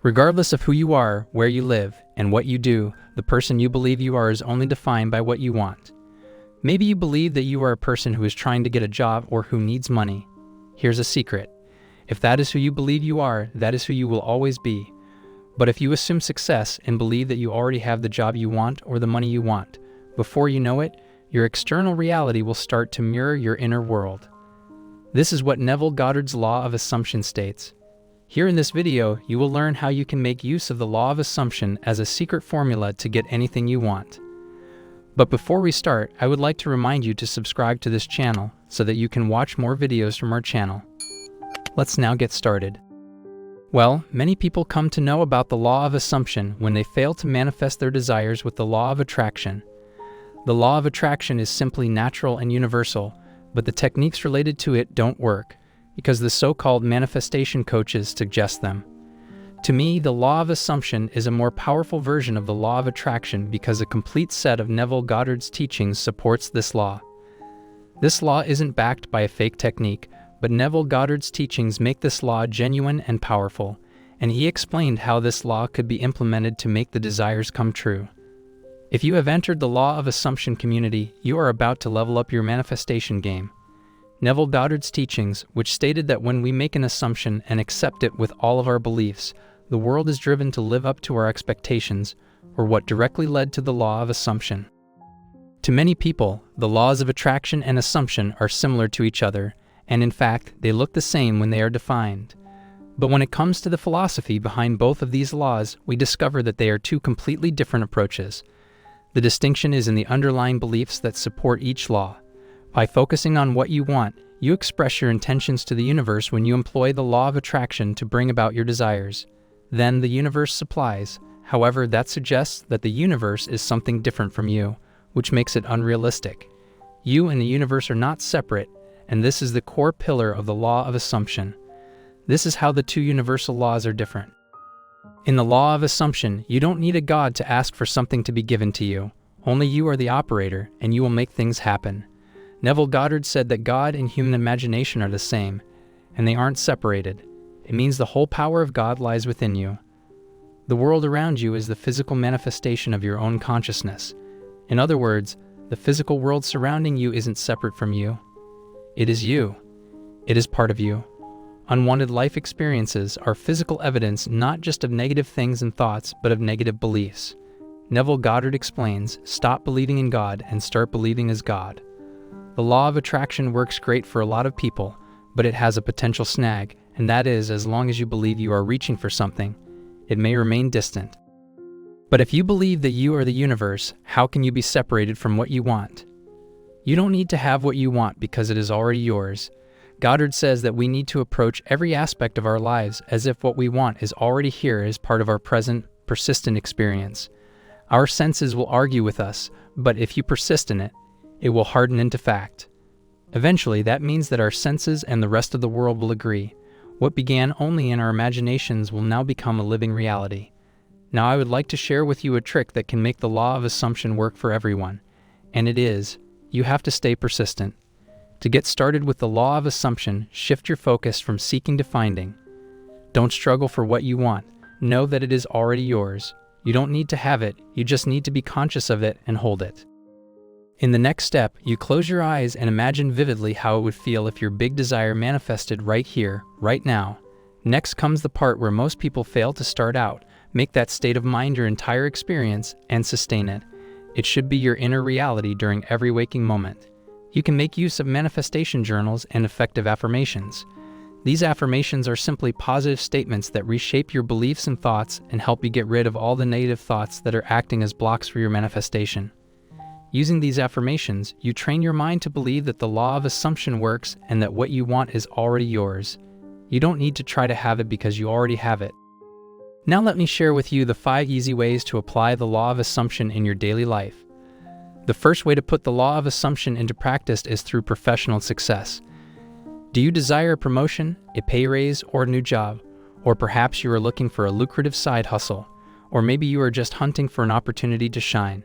Regardless of who you are, where you live, and what you do, the person you believe you are is only defined by what you want. Maybe you believe that you are a person who is trying to get a job or who needs money. Here's a secret. If that is who you believe you are, that is who you will always be. But if you assume success and believe that you already have the job you want or the money you want, before you know it, your external reality will start to mirror your inner world. This is what Neville Goddard's law of assumption states. Here in this video, you will learn how you can make use of the law of assumption as a secret formula to get anything you want. But before we start, I would like to remind you to subscribe to this channel so that you can watch more videos from our channel. Let's now get started. Well, many people come to know about the law of assumption when they fail to manifest their desires with the law of attraction. The law of attraction is simply natural and universal, but the techniques related to it don't work, because the so-called manifestation coaches suggest them. To me, the law of assumption is a more powerful version of the law of attraction because a complete set of Neville Goddard's teachings supports this law. This law isn't backed by a fake technique, but Neville Goddard's teachings make this law genuine and powerful, and he explained how this law could be implemented to make the desires come true. If you have entered the law of assumption community, you are about to level up your manifestation game. Neville Goddard's teachings, which stated that when we make an assumption and accept it with all of our beliefs, the world is driven to live up to our expectations, or what directly led to the law of assumption. To many people, the laws of attraction and assumption are similar to each other, and in fact, they look the same when they are defined. But when it comes to the philosophy behind both of these laws, we discover that they are two completely different approaches. The distinction is in the underlying beliefs that support each law. By focusing on what you want, you express your intentions to the universe when you employ the law of attraction to bring about your desires. Then the universe supplies. However, that suggests that the universe is something different from you, which makes it unrealistic. You and the universe are not separate, and this is the core pillar of the law of assumption. This is how the two universal laws are different. In the law of assumption, you don't need a god to ask for something to be given to you. Only you are the operator, and you will make things happen. Neville Goddard said that God and human imagination are the same, and they aren't separated. It means the whole power of God lies within you. The world around you is the physical manifestation of your own consciousness. In other words, the physical world surrounding you isn't separate from you. It is you. It is part of you. Unwanted life experiences are physical evidence not just of negative things and thoughts, but of negative beliefs. Neville Goddard explains, stop believing in God and start believing as God. The law of attraction works great for a lot of people, but it has a potential snag, and that is as long as you believe you are reaching for something, it may remain distant. But if you believe that you are the universe, how can you be separated from what you want? You don't need to have what you want because it is already yours. Goddard says that we need to approach every aspect of our lives as if what we want is already here as part of our present, persistent experience. Our senses will argue with us, but if you persist in it, it will harden into fact. Eventually, that means that our senses and the rest of the world will agree. What began only in our imaginations will now become a living reality. Now I would like to share with you a trick that can make the law of assumption work for everyone. And it is, you have to stay persistent. To get started with the law of assumption, shift your focus from seeking to finding. Don't struggle for what you want. Know that it is already yours. You don't need to have it, you just need to be conscious of it and hold it. In the next step, you close your eyes and imagine vividly how it would feel if your big desire manifested right here, right now. Next comes the part where most people fail to start out. Make that state of mind your entire experience and sustain it. It should be your inner reality during every waking moment. You can make use of manifestation journals and effective affirmations. These affirmations are simply positive statements that reshape your beliefs and thoughts and help you get rid of all the negative thoughts that are acting as blocks for your manifestation. Using these affirmations, you train your mind to believe that the law of assumption works and that what you want is already yours. You don't need to try to have it because you already have it. Now let me share with you the 5 easy ways to apply the law of assumption in your daily life. The first way to put the law of assumption into practice is through professional success. Do you desire a promotion, a pay raise, or a new job? Or perhaps you are looking for a lucrative side hustle. Or maybe you are just hunting for an opportunity to shine.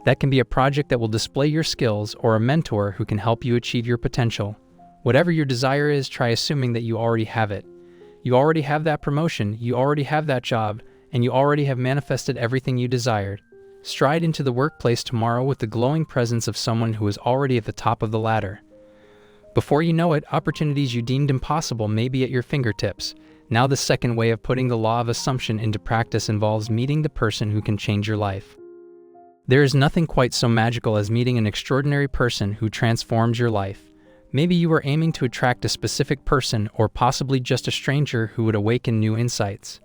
That can be a project that will display your skills or a mentor who can help you achieve your potential. Whatever your desire is, try assuming that you already have it. You already have that promotion, you already have that job, and you already have manifested everything you desired. Stride into the workplace tomorrow with the glowing presence of someone who is already at the top of the ladder. Before you know it, opportunities you deemed impossible may be at your fingertips. Now the second way of putting the law of assumption into practice involves meeting the person who can change your life. There is nothing quite so magical as meeting an extraordinary person who transforms your life. Maybe you are aiming to attract a specific person or possibly just a stranger who would awaken new insights.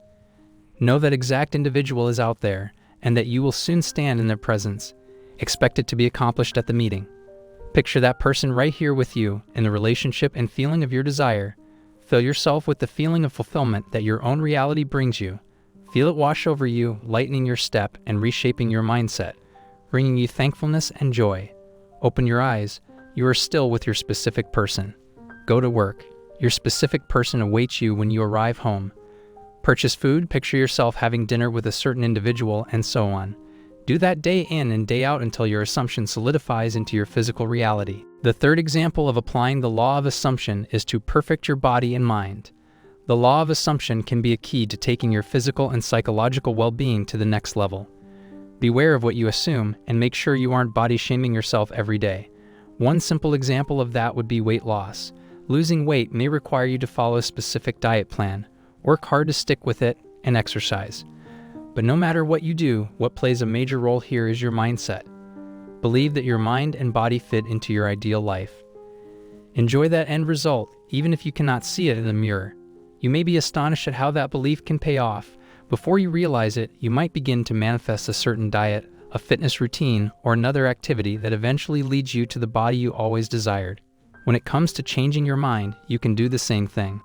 Know that exact individual is out there and that you will soon stand in their presence. Expect it to be accomplished at the meeting. Picture that person right here with you in the relationship and feeling of your desire. Fill yourself with the feeling of fulfillment that your own reality brings you. Feel it wash over you, lightening your step and reshaping your mindset, bringing you thankfulness and joy. Open your eyes. You are still with your specific person. Go to work. Your specific person awaits you when you arrive home. Purchase food, picture yourself having dinner with a certain individual, and so on. Do that day in and day out until your assumption solidifies into your physical reality. The third example of applying the law of assumption is to perfect your body and mind. The law of assumption can be a key to taking your physical and psychological well-being to the next level. Beware of what you assume and make sure you aren't body-shaming yourself every day. One simple example of that would be weight loss. Losing weight may require you to follow a specific diet plan. Work hard to stick with it and exercise. But no matter what you do, what plays a major role here is your mindset. Believe that your mind and body fit into your ideal life. Enjoy that end result, even if you cannot see it in the mirror. You may be astonished at how that belief can pay off. Before you realize it, you might begin to manifest a certain diet, a fitness routine, or another activity that eventually leads you to the body you always desired. When it comes to changing your mind, you can do the same thing.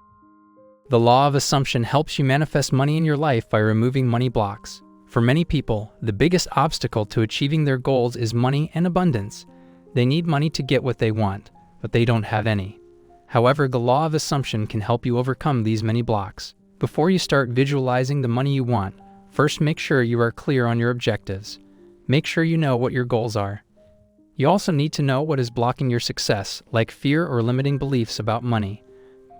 The law of assumption helps you manifest money in your life by removing money blocks. For many people, the biggest obstacle to achieving their goals is money and abundance. They need money to get what they want, but they don't have any. However, the law of assumption can help you overcome these many blocks. Before you start visualizing the money you want, first make sure you are clear on your objectives. Make sure you know what your goals are. You also need to know what is blocking your success, like fear or limiting beliefs about money.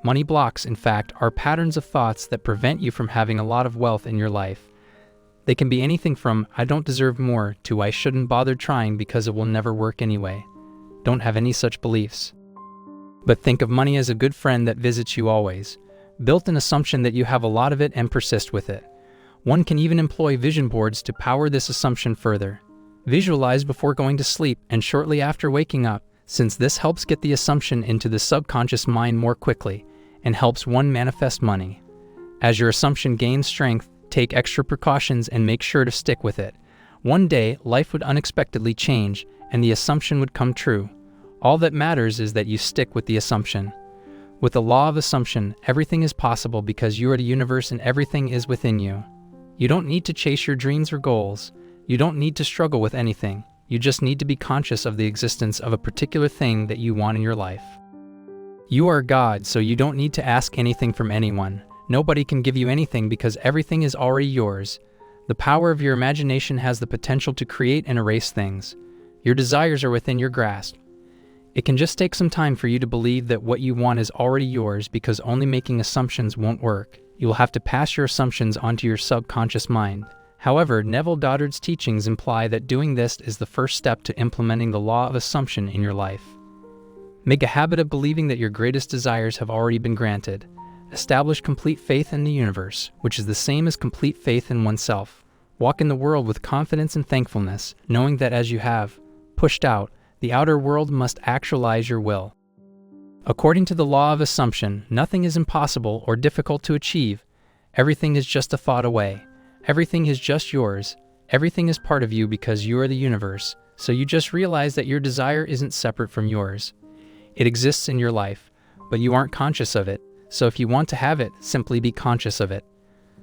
Money blocks, in fact, are patterns of thoughts that prevent you from having a lot of wealth in your life. They can be anything from, "I don't deserve more," to "I shouldn't bother trying because it will never work anyway." Don't have any such beliefs. But think of money as a good friend that visits you always. Build an assumption that you have a lot of it and persist with it. One can even employ vision boards to power this assumption further. Visualize before going to sleep and shortly after waking up, since this helps get the assumption into the subconscious mind more quickly and helps one manifest money. As your assumption gains strength, take extra precautions and make sure to stick with it. One day, life would unexpectedly change and the assumption would come true. All that matters is that you stick with the assumption. With the law of assumption, everything is possible because you are the universe and everything is within you. You don't need to chase your dreams or goals. You don't need to struggle with anything. You just need to be conscious of the existence of a particular thing that you want in your life. You are God, so you don't need to ask anything from anyone. Nobody can give you anything because everything is already yours. The power of your imagination has the potential to create and erase things. Your desires are within your grasp. It can just take some time for you to believe that what you want is already yours, because only making assumptions won't work. You will have to pass your assumptions onto your subconscious mind. However, Neville Goddard's teachings imply that doing this is the first step to implementing the law of assumption in your life. Make a habit of believing that your greatest desires have already been granted. Establish complete faith in the universe, which is the same as complete faith in oneself. Walk in the world with confidence and thankfulness, knowing that as you have pushed out, the outer world must actualize your will. According to the law of assumption, nothing is impossible or difficult to achieve. Everything is just a thought away. Everything is just yours. Everything is part of you because you are the universe, so you just realize that your desire isn't separate from yours. It exists in your life, but you aren't conscious of it, so if you want to have it, simply be conscious of it.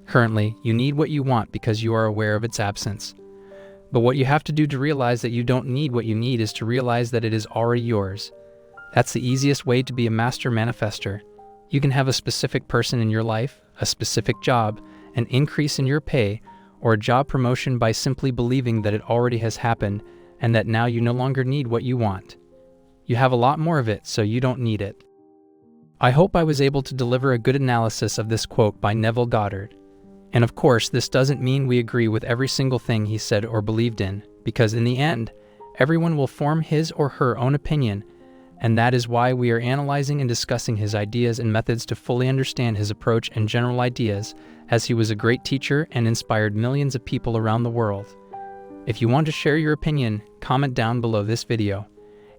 Currently, you need what you want because you are aware of its absence. But what you have to do to realize that you don't need what you need is to realize that it is already yours. That's the easiest way to be a master manifester. You can have a specific person in your life, a specific job, an increase in your pay, or a job promotion by simply believing that it already has happened and that now you no longer need what you want. You have a lot more of it, so you don't need it. I hope I was able to deliver a good analysis of this quote by Neville Goddard. And of course, this doesn't mean we agree with every single thing he said or believed in, because in the end, everyone will form his or her own opinion, and that is why we are analyzing and discussing his ideas and methods to fully understand his approach and general ideas, as he was a great teacher and inspired millions of people around the world. If you want to share your opinion, comment down below this video.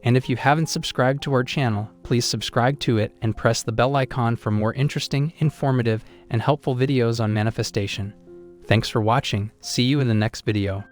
And if you haven't subscribed to our channel, please subscribe to it and press the bell icon for more interesting, informative, and helpful videos on manifestation. Thanks for watching. See you in the next video.